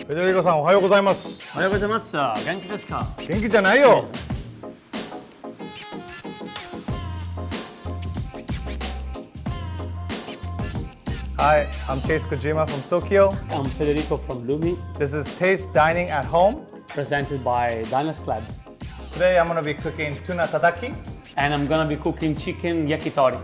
Federico さん、おはようございます。おはようございます。元気ですか？元気じゃないよ。Hi, I'm Chase Kojima from Sokyo. I'm Federico from LuMi, This is Taste Dining at Home. presented by Diners Club. Today I'm going to be cooking tuna tataki. And I'm gonna be cooking chicken yakitori.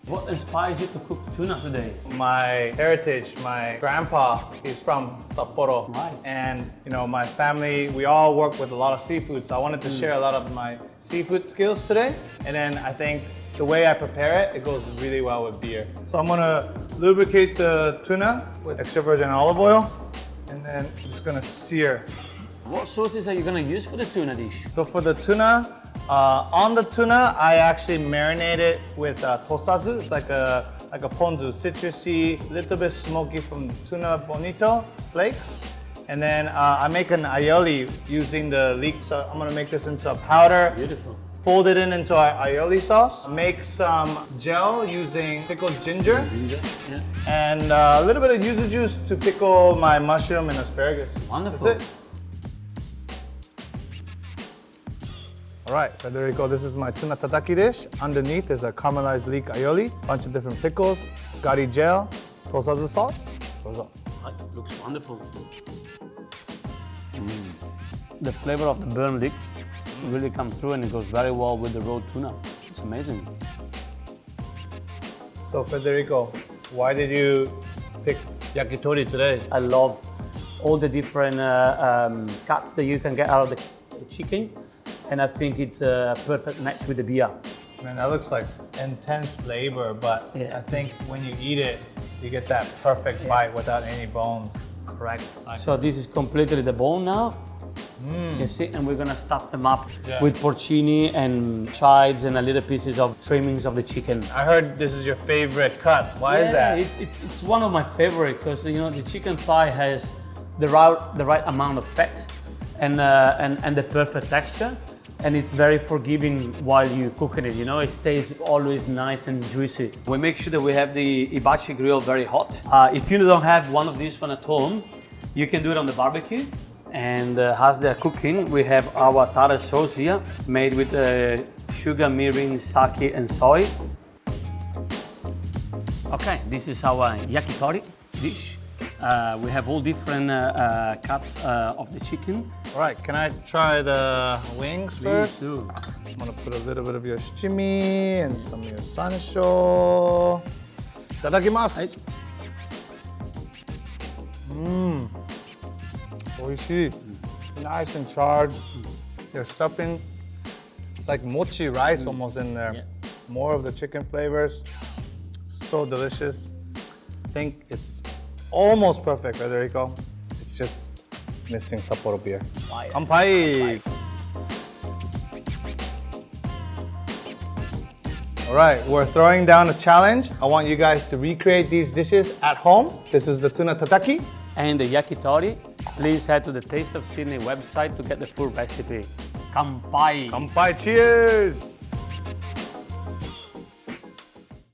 What inspires you to cook tuna today? My heritage, my grandpa, he's from Sapporo. Right. And you know, my family, we all work with a lot of seafood, so I wanted to share a lot of my seafood skills today. And then I think the way I prepare it, it goes really well with beer. So I'm gonna lubricate the tuna with extra virgin olive oil, and then I'm just gonna sear. What sauces are you gonna use for the tuna dish? So for the tuna, on the tuna, I actually marinate it with tosazu. It's like a ponzu, citrusy, little bit smoky from tuna bonito flakes. And then I make an aioli using the leek. So I'm gonna make this into a powder. Beautiful. Fold it into our aioli sauce. Make some gel using pickled ginger. Yeah. And a little bit of yuzu juice to pickle my mushroom and asparagus. Wonderful. That's it. All right, Federico, this is my tuna tataki dish. Underneath is a caramelized leek aioli, bunch of different pickles, gari gel, tosazu sauce. Looks wonderful. The flavor of the burnt leeks really comes through, and it goes very well with the raw tuna. It's amazing. So Federico, why did you pick yakitori today? I love all the different cuts that you can get out of the chicken, and I think it's a perfect match with the beer. Man, that looks like intense labor, but Yeah. I think when you eat it, you get that perfect bite without any bones. Correct. So this is completely the bone now. You see, and we're gonna stuff them up with porcini and chives and a little pieces of trimmings of the chicken. I heard this is your favorite cut. Why is that? It's one of my favorite because you know the chicken thigh has the right amount of fat and the perfect texture, and it's very forgiving while you cooking it. You know, it stays always nice and juicy. We make sure that we have the hibachi grill very hot. If you don't have one of these one at home, you can do it on the barbecue. And as they're cooking, we have our tare sauce here, made with sugar, mirin, sake, and soy. Okay, this is our yakitori dish. We have all different cuts of the chicken. All right, can I try the wings first? Please do. I'm gonna put a little bit of your shichimi and some of your sansho. Itadakimasu. Oishii. Nice and charred. Your stuffing, it's like mochi rice almost in there. Yeah. More of the chicken flavors. So delicious. I think it's almost perfect, Federico. It's just missing Sapporo Beer. Kanpai! All right, we're throwing down a challenge. I want you guys to recreate these dishes at home. This is the tuna tataki. And the yakitori. Please head to the Taste of Sydney website to get the full recipe. Kanpai! Kanpai, cheers!